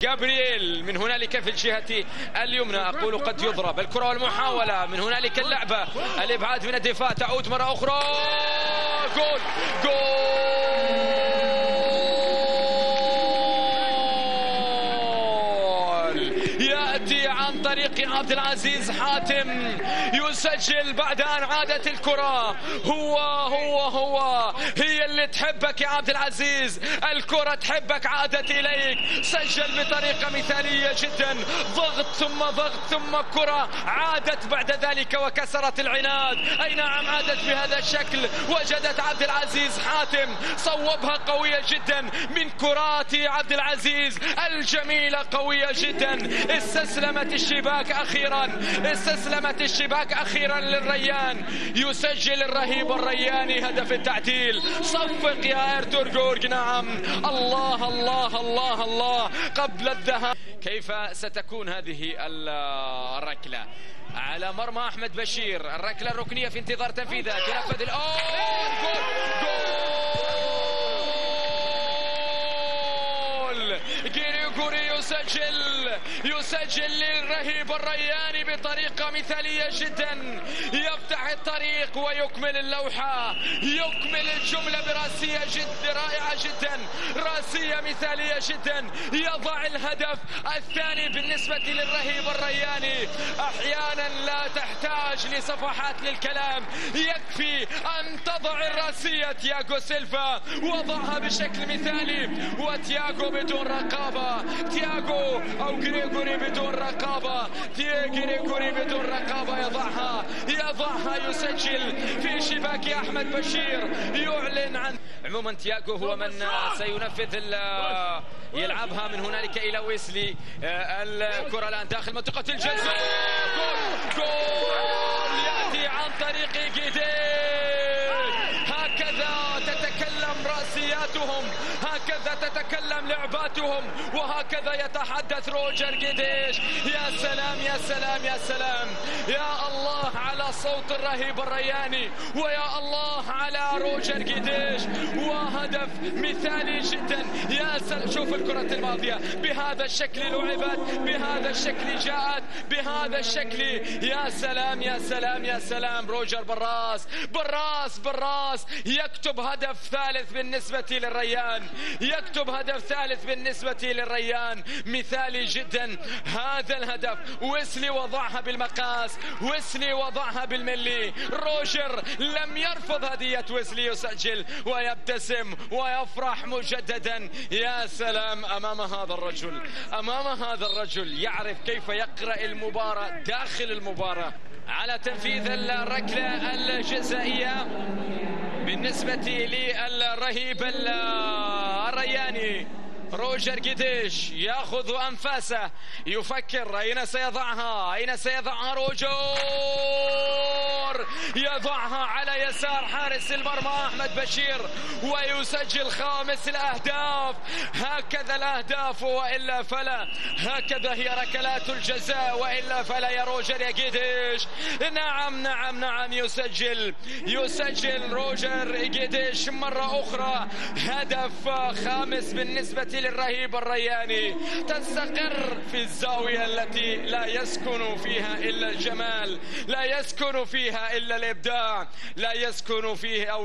جابرييل من هنالك في الجهة اليمنى، أقول قد يضرب الكرة والمحاولة من هنالك اللعبة، الإبعاد من الدفاع، تعود مرة أخرى، جول يأتي عن طريق عبد العزيز حاتم، يسجل بعد أن عادت الكرة. هو هي اللي تحبك يا عبد العزيز، الكرة تحبك، عادت إليك، سجل بطريقة مثالية جدا، ضغط ثم كرة عادت بعد ذلك وكسرت العناد. أي نعم، عادت بهذا الشكل، وجدت عبد العزيز حاتم، صوبها قوية جدا من كرات عبد العزيز الجميلة، قوية جدا، استسلمت الشباك أخيرا للريان، يسجل الرهيب الرياني هدف التعديل. صفق يا إرتور جورج، نعم، الله الله الله الله قبل الذهاب. كيف ستكون هذه الركلة على مرمى أحمد بشير؟ الركلة الركنية في انتظار تنفيذها، تنفذ جول غريغوري يسجل للرهيب الرياني بطريقة مثالية جدا، يفتح الطريق ويكمل اللوحة، يكمل الجملة براسية رائعة جدا، راسية مثالية جدا، يضع الهدف الثاني بالنسبة للرهيب الرياني. أحيانا لا تحتاج لصفحات للكلام، يكفي أن تضع الراسية. تياغو سيلفا وضعها بشكل مثالي، وتياغو بدون رقابة، تياغو أو غريغوري بدون رقابة، غريغوري بدون رقابة يضعها يسجل في شباك أحمد بشير، يعلن عن عموما تياغو هو من سينفذ يلعبها من هنالك إلى ويسلي. الكرة الآن داخل منطقة الجزاء، جول يأتي عن طريق جيديش. هكذا تتكلم راسياتهم، هكذا تتكلم لعباتهم، وهكذا يتحدث روجر جيديش. يا سلام يا سلام يا سلام، يا الله على صوت الرهيب الرياني، ويا الله على روجر جيديش، وهدف مثالي جدا. يا سلام، شوف الكرة الماضية بهذا الشكل لعبت، بهذا الشكل جاءت، بهذا الشكل. يا سلام يا سلام يا سلام، روجر براس يكتب هدف ثالث بالنسبة للريان، مثالي جدا هذا الهدف. ويسلي وضعها بالمقاس، ويسلي وضعها بالملي، روجر لم يرفض هدية ويسلي، يسجل ويبتسم ويفرح مجددا. يا سلام، أمام هذا الرجل يعرف كيف يقرأ المباراة داخل المباراة. على تنفيذ الركلة الجزائية بالنسبة للرهيب الرياني، روجر جيديش يأخذ أنفاسه، يفكر أين سيضعها روجر، يضعها على يسار حارس المرمى أحمد بشير، ويسجل خامس الأهداف. هكذا الأهداف وإلا فلا، هكذا هي ركلات الجزاء وإلا فلا يا روجر يا جيديش. نعم يسجل روجر جيديش مرة أخرى هدف خامس بالنسبة للرهيب الرياني. تستقر في الزاوية التي لا يسكن فيها إلا الجمال، لا يسكن فيها إلا الإبداع، لا تسكن فيها